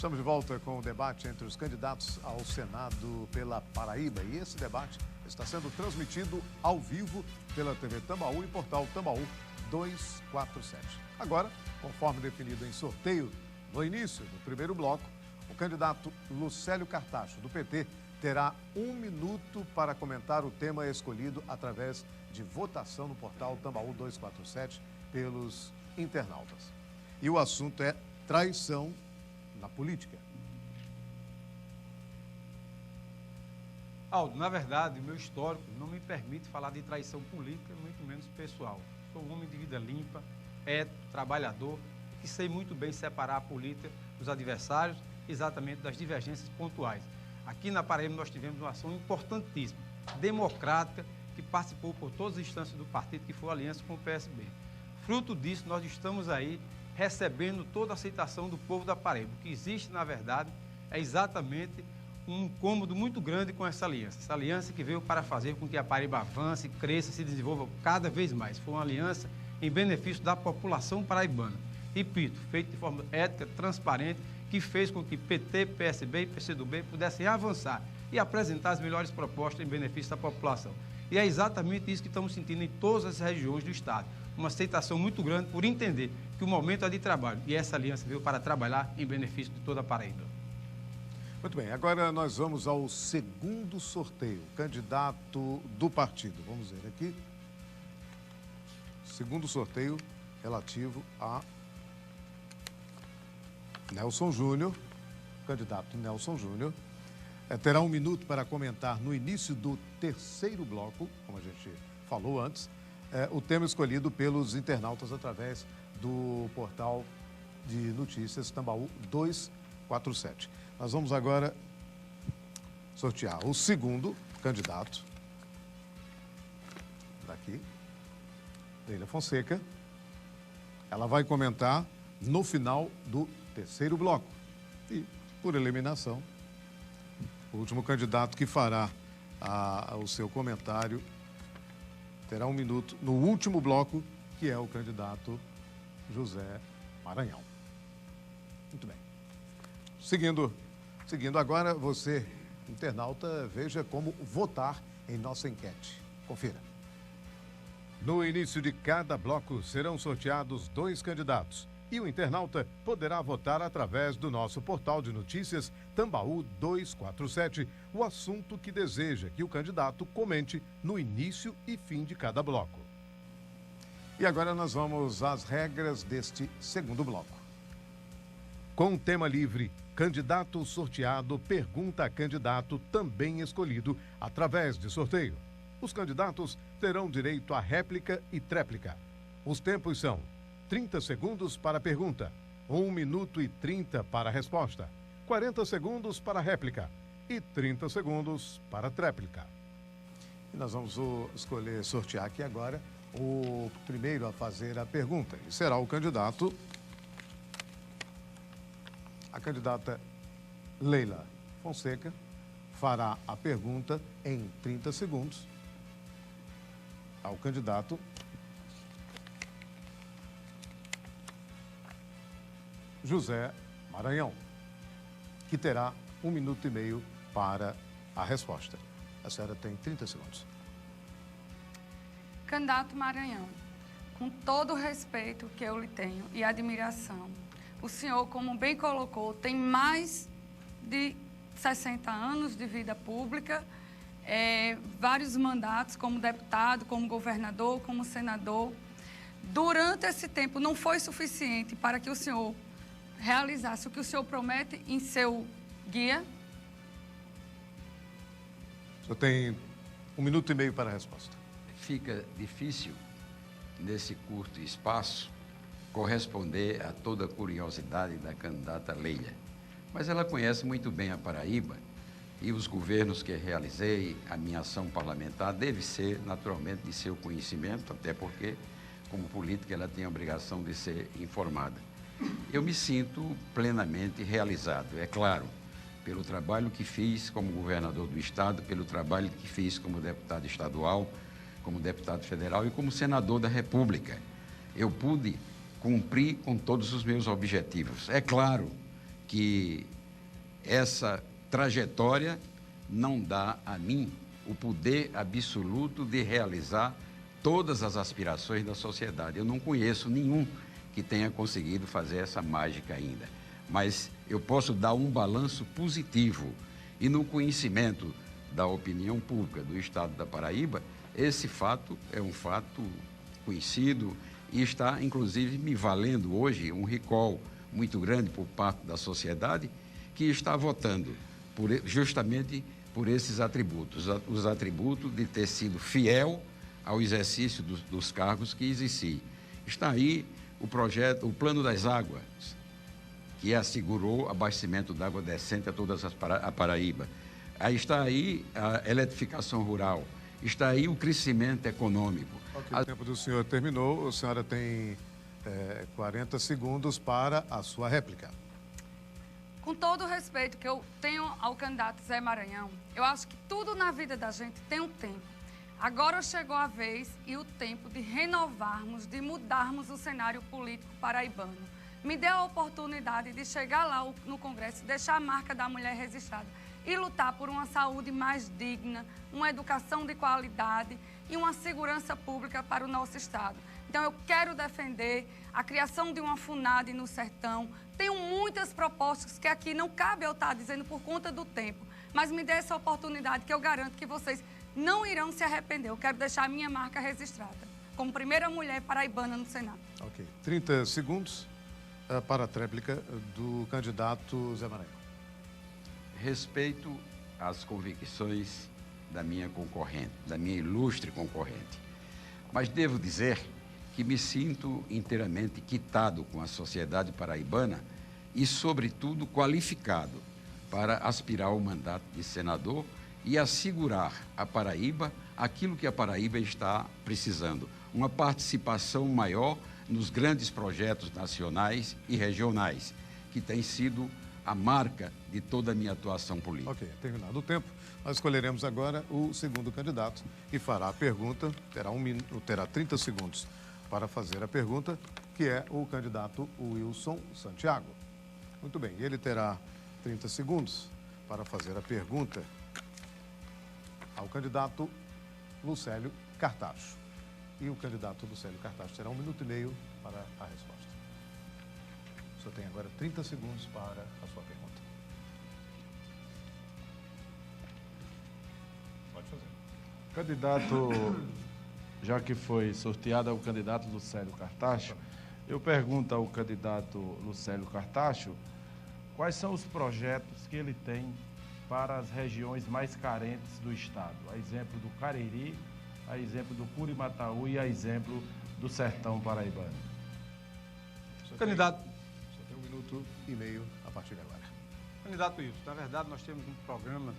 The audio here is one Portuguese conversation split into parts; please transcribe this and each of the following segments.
Estamos de volta com o debate entre os candidatos ao Senado pela Paraíba. E esse debate está sendo transmitido ao vivo pela TV Tambaú e portal Tambaú 247. Agora, conforme definido em sorteio no início do primeiro bloco, o candidato Lucélio Cartacho, do PT, terá 1 minuto para comentar o tema escolhido através de votação no portal Tambaú 247 pelos internautas. E o assunto é traição na política. Aldo, na verdade, o meu histórico não me permite falar de traição política, muito menos pessoal. Sou um homem de vida limpa, ético, trabalhador, que sei muito bem separar a política dos adversários, exatamente das divergências pontuais. Aqui na Paraíba nós tivemos uma ação importantíssima, democrática, que participou por todas as instâncias do partido, que foi a aliança com o PSB. Fruto disso, nós estamos aí recebendo toda a aceitação do povo da Paraíba. O que existe, na verdade, é exatamente um incômodo muito grande com essa aliança que veio para fazer com que a Paraíba avance, cresça, se desenvolva cada vez mais. Foi uma aliança em benefício da população paraibana. Repito, feita de forma ética, transparente, que fez com que PT, PSB e PCdoB pudessem avançar e apresentar as melhores propostas em benefício da população. E é exatamente isso que estamos sentindo em todas as regiões do Estado. Uma aceitação muito grande por entender que o momento é de trabalho e essa aliança veio para trabalhar em benefício de toda a Paraíba. Muito bem, agora nós vamos ao segundo sorteio. Candidato do partido. Vamos ver aqui. Segundo sorteio relativo a Nelson Júnior. Candidato Nelson Júnior. Terá 1 minuto para comentar no início do terceiro bloco, como a gente falou antes, o tema escolhido pelos internautas através do portal de notícias Tambaú 247. Nós vamos agora sortear o segundo candidato, daqui, Leila Fonseca. Ela vai comentar no final do terceiro bloco. E, por eliminação, o último candidato que fará o seu comentário terá 1 minuto no último bloco, que é o candidato José Maranhão. Muito bem. Seguindo agora, você, internauta, veja como votar em nossa enquete. Confira. No início de cada bloco serão sorteados 2 candidatos. E o internauta poderá votar através do nosso portal de notícias Tambaú 247, o assunto que deseja que o candidato comente no início e fim de cada bloco. E agora nós vamos às regras deste segundo bloco. Com tema livre, candidato sorteado pergunta a candidato também escolhido através de sorteio. Os candidatos terão direito à réplica e tréplica. Os tempos são 30 segundos para a pergunta, 1 minuto e 30 para a resposta, 40 segundos para a réplica e 30 segundos para a tréplica. E nós vamos sortear aqui agora o primeiro a fazer a pergunta. E será o candidato, a candidata Leila Fonseca, fará a pergunta em 30 segundos ao candidato José Maranhão, que terá 1 minuto e meio para a resposta. A senhora tem 30 segundos. Candidato Maranhão, com todo o respeito que eu lhe tenho e admiração, o senhor, como bem colocou, tem mais de 60 anos de vida pública, vários mandatos como deputado, como governador, como senador. Durante esse tempo não foi suficiente para que o senhor realizasse o que o senhor promete em seu guia? O senhor tem 1 minuto e meio para a resposta. Fica difícil, nesse curto espaço, corresponder a toda a curiosidade da candidata Leila. Mas ela conhece muito bem a Paraíba e os governos que realizei, a minha ação parlamentar, deve ser, naturalmente, de seu conhecimento, até porque, como política, ela tem a obrigação de ser informada. Eu me sinto plenamente realizado, é claro, pelo trabalho que fiz como governador do Estado, pelo trabalho que fiz como deputado estadual, como deputado federal e como senador da República. Eu pude cumprir com todos os meus objetivos. É claro que essa trajetória não dá a mim o poder absoluto de realizar todas as aspirações da sociedade. Eu não conheço nenhum que tenha conseguido fazer essa mágica ainda. Mas eu posso dar um balanço positivo. E no conhecimento da opinião pública do Estado da Paraíba, esse fato é um fato conhecido e está, inclusive, me valendo hoje um recall muito grande por parte da sociedade que está votando justamente por esses atributos, os atributos de ter sido fiel ao exercício dos cargos que exerci. Está aí o projeto, o Plano das Águas, que assegurou abastecimento de água decente a toda a Paraíba. Aí está aí a eletrificação rural, está aí o crescimento econômico. Okay, o tempo do senhor terminou, a senhora tem 40 segundos para a sua réplica. Com todo o respeito que eu tenho ao candidato Zé Maranhão, eu acho que tudo na vida da gente tem um tempo. Agora chegou a vez e o tempo de renovarmos, de mudarmos o cenário político paraibano. Me dê a oportunidade de chegar lá no Congresso, deixar a marca da mulher registrada e lutar por uma saúde mais digna, uma educação de qualidade e uma segurança pública para o nosso Estado. Então, eu quero defender a criação de uma FUNAD no Sertão. Tenho muitas propostas que aqui não cabe eu estar dizendo por conta do tempo, mas me dê essa oportunidade que eu garanto que vocês não irão se arrepender. Eu quero deixar a minha marca registrada como primeira mulher paraibana no Senado. Ok. 30 segundos para a tréplica do candidato Zé Maranhão. Respeito às convicções da minha concorrente, da minha ilustre concorrente. Mas devo dizer que me sinto inteiramente quitado com a sociedade paraibana e, sobretudo, qualificado para aspirar ao mandato de senador e assegurar à Paraíba aquilo que a Paraíba está precisando, uma participação maior nos grandes projetos nacionais e regionais, que tem sido a marca de toda a minha atuação política. Ok, terminado o tempo, nós escolheremos agora o segundo candidato que fará a pergunta, terá 30 segundos para fazer a pergunta, que é o candidato Wilson Santiago. Muito bem, ele terá 30 segundos para fazer a pergunta ao candidato Lucélio Cartacho. E o candidato Lucélio Cartacho terá 1 minuto e meio para a resposta. O senhor tem agora 30 segundos para a sua pergunta. Pode fazer. Candidato, já que foi sorteado o candidato Lucélio Cartacho, eu pergunto ao candidato Lucélio Cartacho quais são os projetos que ele tem para as regiões mais carentes do estado, a exemplo do Cariri, a exemplo do Curimataú e a exemplo do Sertão Paraibano. Candidato. Só tem 1 minuto e meio a partir de agora. Candidato Wilson, na verdade nós temos um programa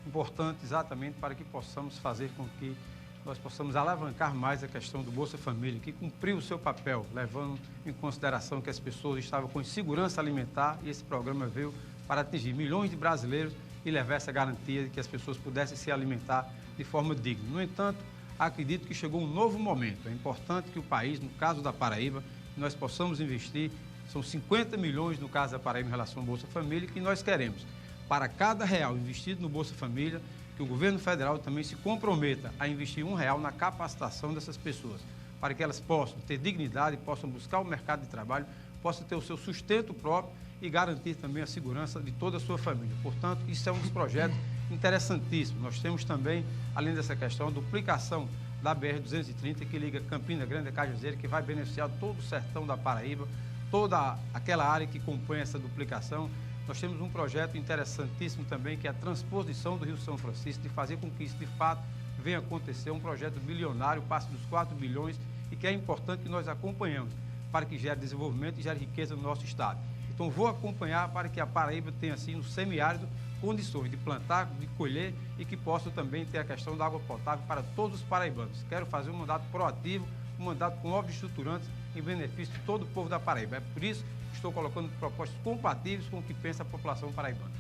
importante exatamente para que possamos fazer com que nós possamos alavancar mais a questão do Bolsa Família, que cumpriu o seu papel, levando em consideração que as pessoas estavam com insegurança alimentar e esse programa veio para atingir milhões de brasileiros e levar essa garantia de que as pessoas pudessem se alimentar de forma digna. No entanto, acredito que chegou um novo momento. É importante que o país, no caso da Paraíba, nós possamos investir, são 50 milhões no caso da Paraíba em relação ao Bolsa Família, que nós queremos, para cada real investido no Bolsa Família, que o governo federal também se comprometa a investir R$1 na capacitação dessas pessoas, para que elas possam ter dignidade, possam buscar o mercado de trabalho, possam ter o seu sustento próprio e garantir também a segurança de toda a sua família. Portanto, isso é um dos projetos interessantíssimos. Nós temos também, além dessa questão, a duplicação da BR-230, que liga Campina Grande a Cajueiro, que vai beneficiar todo o sertão da Paraíba, toda aquela área que compõe essa duplicação. Nós temos um projeto interessantíssimo também, que é a transposição do Rio São Francisco, de fazer com que isso, de fato, venha acontecer. Um projeto bilionário, passe dos 4 bilhões, e que é importante que nós acompanhamos, para que gere desenvolvimento e gere riqueza no nosso estado. Então, vou acompanhar para que a Paraíba tenha, assim, no semiárido, condições de plantar, de colher e que possa também ter a questão da água potável para todos os paraibanos. Quero fazer um mandato proativo, um mandato com obras estruturantes em benefício de todo o povo da Paraíba. É por isso que estou colocando propostas compatíveis com o que pensa a população paraibana.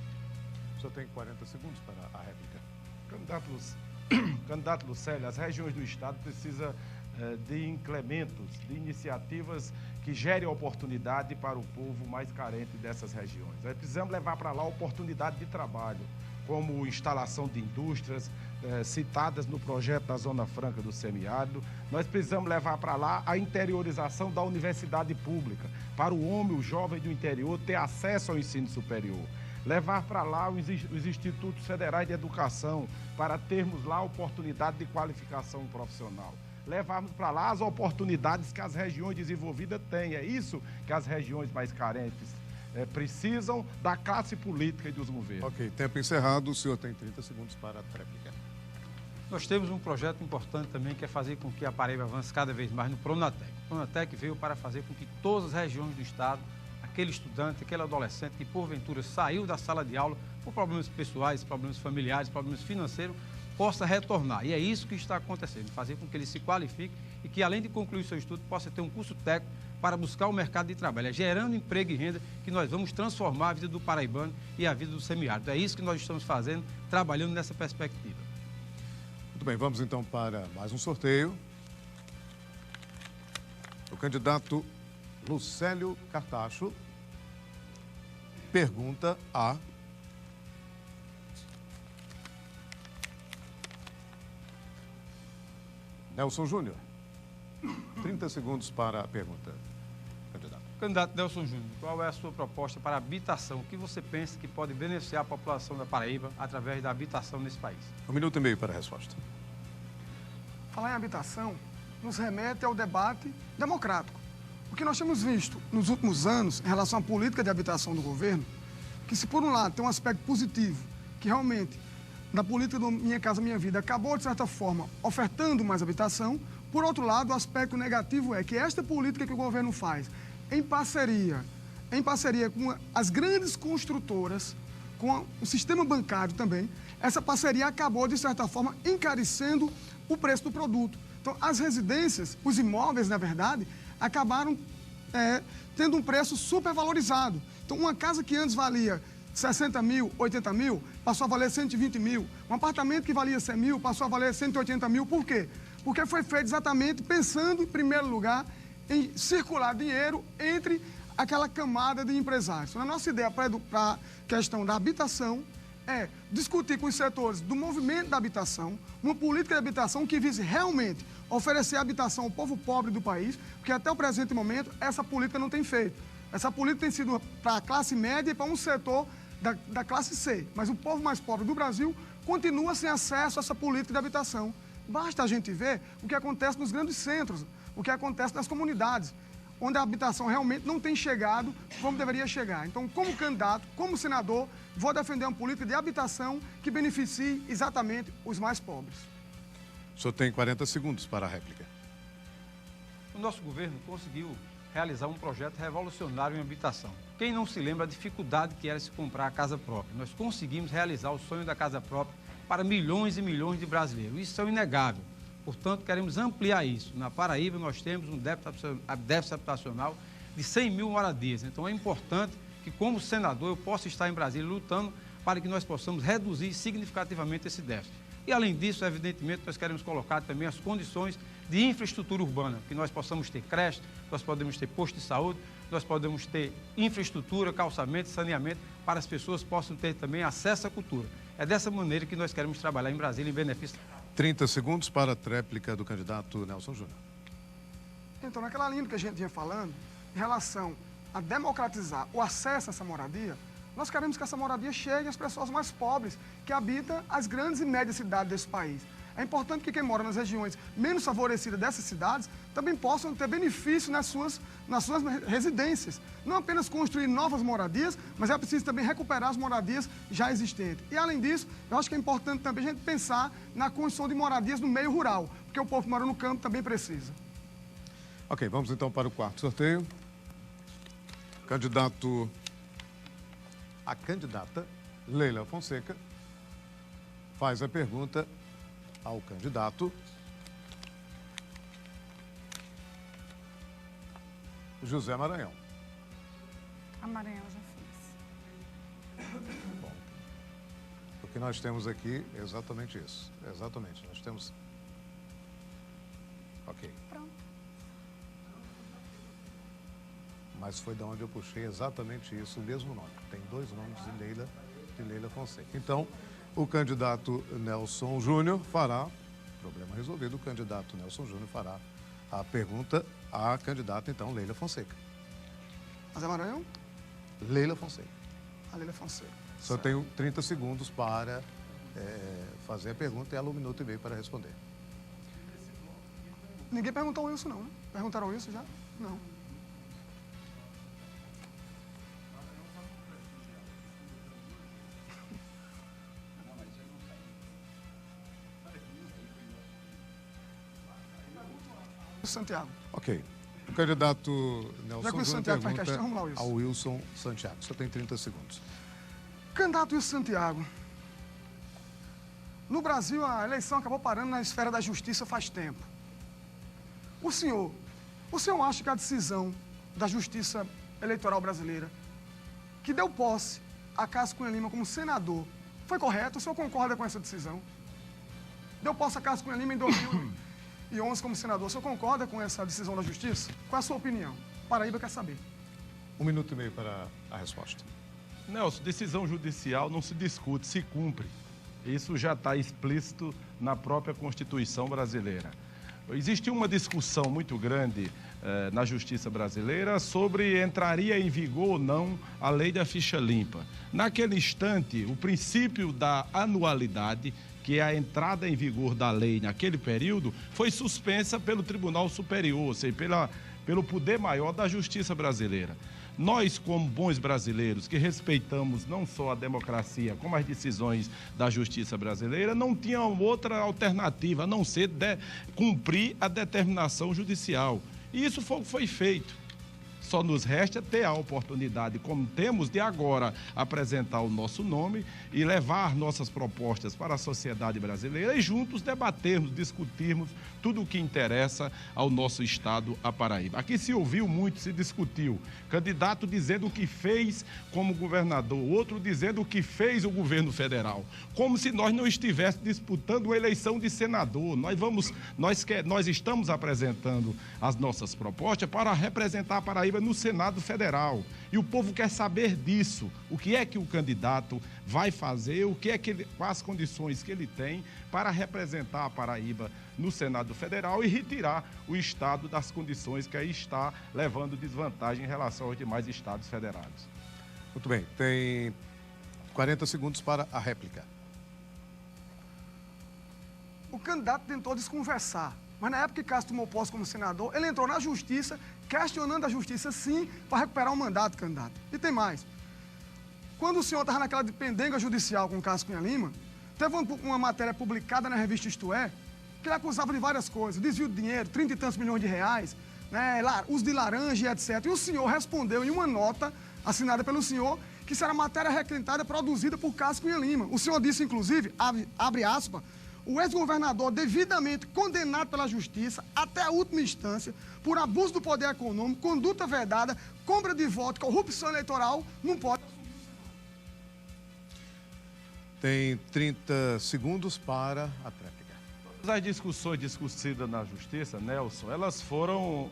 O senhor tem 40 segundos para a réplica. Candidato Lucélio, as regiões do estado precisam de incrementos, de iniciativas que gerem oportunidade para o povo mais carente dessas regiões. Nós precisamos levar para lá oportunidade de trabalho, como instalação de indústrias citadas no projeto da Zona Franca do Semiárido. Nós precisamos levar para lá a interiorização da universidade pública, para o homem, o jovem do interior, ter acesso ao ensino superior. Levar para lá os institutos federais de educação, para termos lá oportunidade de qualificação profissional. Levarmos para lá as oportunidades que as regiões desenvolvidas têm. É isso que as regiões mais carentes precisam da classe política e dos governos. Ok, tempo encerrado. O senhor tem 30 segundos para a tréplica. Nós temos um projeto importante também, que é fazer com que a Paraíba avance cada vez mais no Pronatec. O Pronatec veio para fazer com que todas as regiões do estado, aquele estudante, aquele adolescente que porventura saiu da sala de aula por problemas pessoais, problemas familiares, problemas financeiros, possa retornar. E é isso que está acontecendo, fazer com que ele se qualifique e que, além de concluir seu estudo, possa ter um curso técnico para buscar o mercado de trabalho. É gerando emprego e renda que nós vamos transformar a vida do paraibano e a vida do semiárido. É isso que nós estamos fazendo, trabalhando nessa perspectiva. Muito bem, vamos então para mais um sorteio. O candidato Lucélio Cartacho pergunta a Nelson Júnior. 30 segundos para a pergunta, candidato. Candidato Nelson Júnior, qual é a sua proposta para a habitação? O que você pensa que pode beneficiar a população da Paraíba através da habitação nesse país? 1 minuto e meio para a resposta. Falar em habitação nos remete ao debate democrático. O que nós temos visto nos últimos anos em relação à política de habitação do governo, que se por um lado tem um aspecto positivo, que realmente da política do Minha Casa Minha Vida acabou, de certa forma, ofertando mais habitação, por outro lado, o aspecto negativo é que esta política que o governo faz, em parceria com as grandes construtoras, com o sistema bancário também, essa parceria acabou, de certa forma, encarecendo o preço do produto. Então, as residências, os imóveis, na verdade, acabaram tendo um preço supervalorizado. Então, uma casa que antes valia 60 mil, 80 mil, passou a valer 120 mil. Um apartamento que valia 100 mil, passou a valer 180 mil. Por quê? Porque foi feito exatamente pensando, em primeiro lugar, em circular dinheiro entre aquela camada de empresários. Então, a nossa ideia para a questão da habitação é discutir com os setores do movimento da habitação, uma política de habitação que vise realmente oferecer habitação ao povo pobre do país, porque até o presente momento essa política não tem feito. Essa política tem sido para a classe média e para um setor da classe C, mas o povo mais pobre do Brasil continua sem acesso a essa política de habitação. Basta a gente ver o que acontece nos grandes centros, o que acontece nas comunidades, onde a habitação realmente não tem chegado como deveria chegar. Então, como candidato, como senador, vou defender uma política de habitação que beneficie exatamente os mais pobres. O senhor tem 40 segundos para a réplica. O nosso governo conseguiu realizar um projeto revolucionário em habitação. Quem não se lembra da dificuldade que era se comprar a casa própria? Nós conseguimos realizar o sonho da casa própria para milhões e milhões de brasileiros. Isso é inegável. Portanto, queremos ampliar isso. Na Paraíba, nós temos um déficit habitacional de 100 mil moradias. Então, é importante que, como senador, eu possa estar em Brasília lutando para que nós possamos reduzir significativamente esse déficit. E, além disso, evidentemente, nós queremos colocar também as condições de infraestrutura urbana, que nós possamos ter creche, nós podemos ter posto de saúde, nós podemos ter infraestrutura, calçamento, saneamento, para as pessoas possam ter também acesso à cultura. É dessa maneira que nós queremos trabalhar em Brasília em benefício. 30 segundos para a tréplica do candidato Nelson Júnior. Então, naquela linha que a gente vinha falando, em relação a democratizar o acesso a essa moradia, nós queremos que essa moradia chegue às pessoas mais pobres, que habitam as grandes e médias cidades desse país. É importante que quem mora nas regiões menos favorecidas dessas cidades também possam ter benefício nas suas residências. Não apenas construir novas moradias, mas é preciso também recuperar as moradias já existentes. E, além disso, eu acho que é importante também a gente pensar na construção de moradias no meio rural, porque o povo que mora no campo também precisa. Ok, vamos então para o quarto sorteio. A candidata Leila Fonseca faz a pergunta ao candidato José Maranhão. A Maranhão já fiz. Bom, o que nós temos aqui é exatamente isso. Exatamente, nós temos... Ok. Ok. Pronto. Mas foi da onde eu puxei exatamente isso, o mesmo nome. Tem dois nomes de Leila Fonseca. Então, o candidato Nelson Júnior fará, problema resolvido, o candidato Nelson Júnior fará a pergunta à candidata, então, Leila Fonseca. José Maranhão? Leila Fonseca. A Leila Fonseca. Só tenho 30 segundos para fazer a pergunta e ela 1 minuto e meio para responder. Ninguém perguntou ao Wilson, não, né? Perguntaram ao Wilson já? Não. Santiago. Ok. O candidato Já Nelson que o Júnior Santiago faz pergunta questão, vamos lá, Wilson. ao Wilson Santiago. Só tem 30 segundos. Candidato Wilson Santiago. No Brasil, a eleição acabou parando na esfera da justiça faz tempo. O senhor acha que a decisão da justiça eleitoral brasileira, que deu posse a Cássio Cunha Lima como senador, foi correta? O senhor concorda com essa decisão? Deu posse a Cássio Cunha Lima em 2011 como senador. O senhor concorda com essa decisão da justiça? Qual é a sua opinião? Paraíba quer saber. 1 minuto e meio para a resposta. Nelson, decisão judicial não se discute, se cumpre. Isso já está explícito na própria Constituição brasileira. Existe uma discussão muito grande na justiça brasileira sobre entraria em vigor ou não a lei da ficha limpa. Naquele instante, o princípio da anualidade, que é a entrada em vigor da lei naquele período, foi suspensa pelo Tribunal Superior, ou seja, pelo poder maior da justiça brasileira. Nós, como bons brasileiros, que respeitamos não só a democracia, como as decisões da justiça brasileira, não tínhamos outra alternativa a não ser cumprir a determinação judicial. E isso foi feito. Só nos resta ter a oportunidade, como temos, de agora apresentar o nosso nome e levar nossas propostas para a sociedade brasileira e juntos debatermos, discutirmos tudo o que interessa ao nosso estado, a Paraíba. Aqui se ouviu muito, se discutiu. Candidato dizendo o que fez como governador, outro dizendo o que fez o governo federal. Como se nós não estivéssemos disputando uma eleição de senador. Nós estamos apresentando as nossas propostas para representar a Paraíba no Senado Federal. E o povo quer saber disso. O que é que o candidato vai fazer, quais as condições que ele tem para representar a Paraíba no Senado Federal e retirar o Estado das condições que aí está levando desvantagem em relação aos demais estados federados. Muito bem, tem 40 segundos para a réplica. O candidato tentou desconversar, mas na época que Cássio tomou posse como senador, ele entrou na justiça, questionando a justiça, sim, para recuperar o mandato, candidato. E tem mais. Quando o senhor estava naquela de pendenga judicial com o Cássio Cunha Lima, teve uma matéria publicada na revista Isto É, que ele acusava de várias coisas, desvio de dinheiro, 30 e tantos milhões de reais, né, uso de laranja e etc. E o senhor respondeu em uma nota assinada pelo senhor que isso era matéria requentada produzida por Cássio Cunha Lima. O senhor disse, inclusive, abre aspas, o ex-governador devidamente condenado pela justiça até a última instância por abuso do poder econômico, conduta vedada, compra de voto, corrupção eleitoral, não pode... Tem 30 segundos para a réplica. Todas as discussões discutidas na justiça, Nelson, elas foram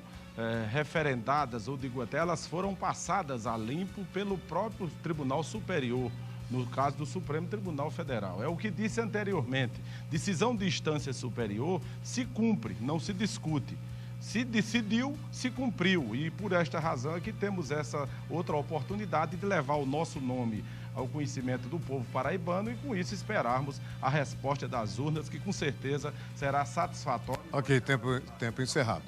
referendadas, ou digo até, elas foram passadas a limpo pelo próprio Tribunal Superior, no caso do Supremo Tribunal Federal. É o que disse anteriormente, decisão de instância superior se cumpre, não se discute. Se decidiu, se cumpriu, e por esta razão é que temos essa outra oportunidade de levar o nosso nome ao conhecimento do povo paraibano e com isso esperarmos a resposta das urnas, que com certeza será satisfatória. Ok, tempo encerrado.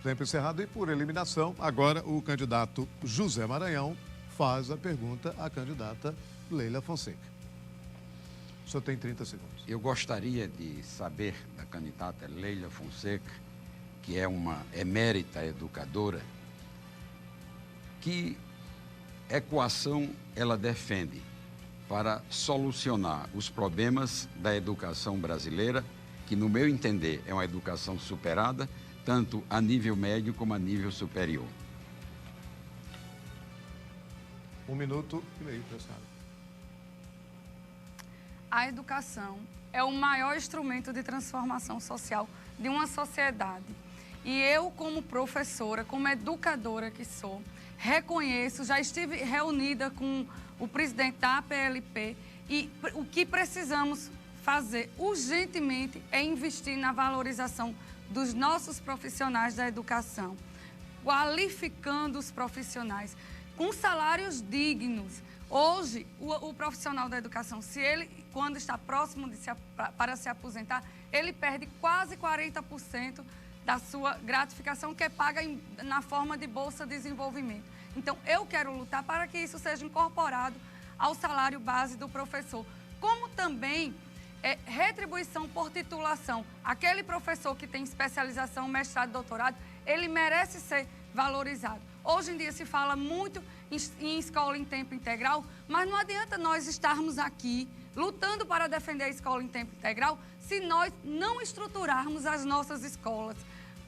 Tempo encerrado e por eliminação, agora o candidato José Maranhão faz a pergunta à candidata Leila Fonseca. Só tem 30 segundos. Eu gostaria de saber da candidata Leila Fonseca, que é uma emérita educadora, que equação ela defende para solucionar os problemas da educação brasileira, que, no meu entender, é uma educação superada, tanto a nível médio como a nível superior. 1 minuto e meio para a senhora. A educação é o maior instrumento de transformação social de uma sociedade. E eu, como professora, como educadora que sou, reconheço, já estive reunida com o presidente da APLP e o que precisamos fazer urgentemente é investir na valorização dos nossos profissionais da educação, qualificando os profissionais com salários dignos. Hoje, o profissional da educação, se ele, quando está próximo para se aposentar, ele perde quase 40% da sua gratificação, que é paga na forma de Bolsa de Desenvolvimento. Então, eu quero lutar para que isso seja incorporado ao salário base do professor. Como também retribuição por titulação. Aquele professor que tem especialização, mestrado, doutorado, ele merece ser valorizado. Hoje em dia se fala muito em escola em tempo integral, mas não adianta nós estarmos aqui lutando para defender a escola em tempo integral se nós não estruturarmos as nossas escolas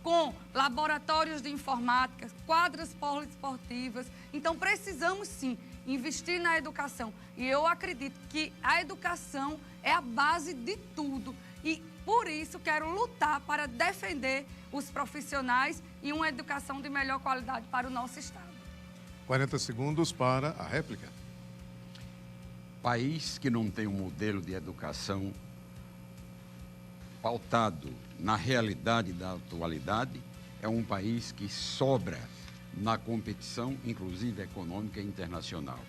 com laboratórios de informática, quadras poliesportivas. Então, precisamos sim investir na educação. E eu acredito que a educação é a base de tudo. E, por isso, quero lutar para defender os profissionais e uma educação de melhor qualidade para o nosso Estado. 40 segundos para a réplica. País que não tem um modelo de educação pautado na realidade da atualidade é um país que sobra na competição, inclusive econômica e internacional.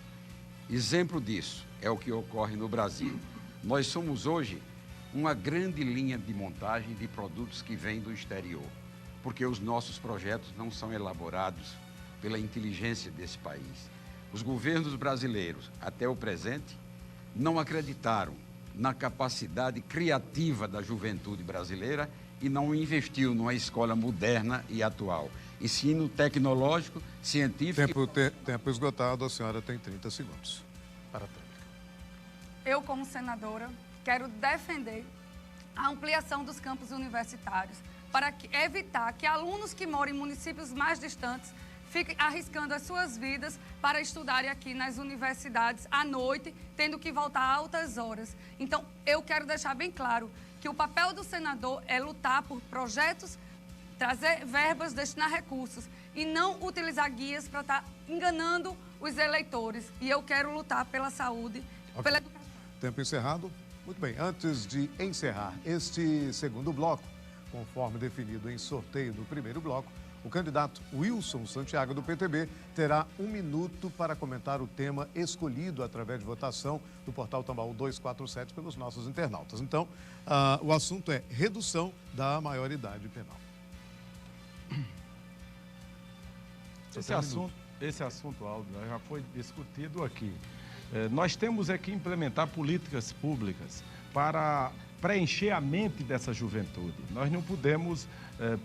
Exemplo disso é o que ocorre no Brasil. Nós somos hoje uma grande linha de montagem de produtos que vêm do exterior, porque os nossos projetos não são elaborados pela inteligência desse país. Os governos brasileiros, até o presente, não acreditaram na capacidade criativa da juventude brasileira e não investiu numa escola moderna e atual. Ensino tecnológico, científico... Tempo esgotado, a senhora tem 30 segundos para a réplica. Eu, como senadora, quero defender a ampliação dos campos universitários para evitar que alunos que moram em municípios mais distantes fiquem arriscando as suas vidas para estudarem aqui nas universidades à noite, tendo que voltar a altas horas. Então, eu quero deixar bem claro que o papel do senador é lutar por projetos, trazer verbas, destinar recursos e não utilizar guias para estar enganando os eleitores. E eu quero lutar pela saúde, pela educação. Tempo encerrado. Muito bem, antes de encerrar este segundo bloco, conforme definido em sorteio do primeiro bloco, o candidato Wilson Santiago, do PTB, terá 1 minuto para comentar o tema escolhido através de votação do portal Tambaú 247 pelos nossos internautas. Então, o assunto é redução da maioridade penal. Esse assunto, Aldo, já foi discutido aqui. Nós temos que implementar políticas públicas para preencher a mente dessa juventude. Nós não podemos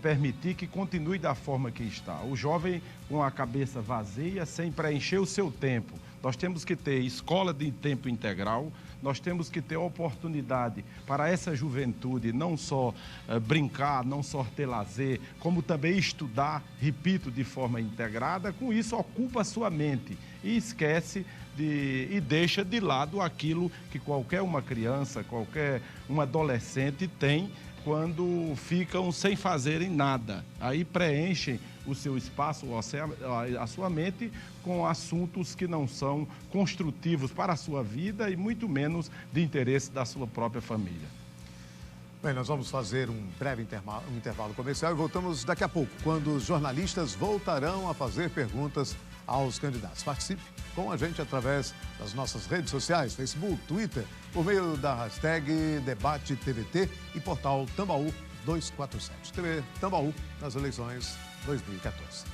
permitir que continue da forma que está. O jovem com a cabeça vazia, sem preencher o seu tempo. Nós temos que ter escola de tempo integral, nós temos que ter oportunidade para essa juventude não só brincar, não só ter lazer, como também estudar, repito, de forma integrada. Com isso, ocupa a sua mente e esquece e deixa de lado aquilo que qualquer uma criança, qualquer um adolescente tem quando ficam sem fazerem nada. Aí preenchem o seu espaço, a sua mente, com assuntos que não são construtivos para a sua vida e muito menos de interesse da sua própria família. Bem, nós vamos fazer um breve intervalo comercial e voltamos daqui a pouco, quando os jornalistas voltarão a fazer perguntas aos candidatos. Participe com a gente através das nossas redes sociais, Facebook, Twitter, por meio da hashtag Debate TVT e portal Tambaú 247. TV Tambaú nas eleições 2014.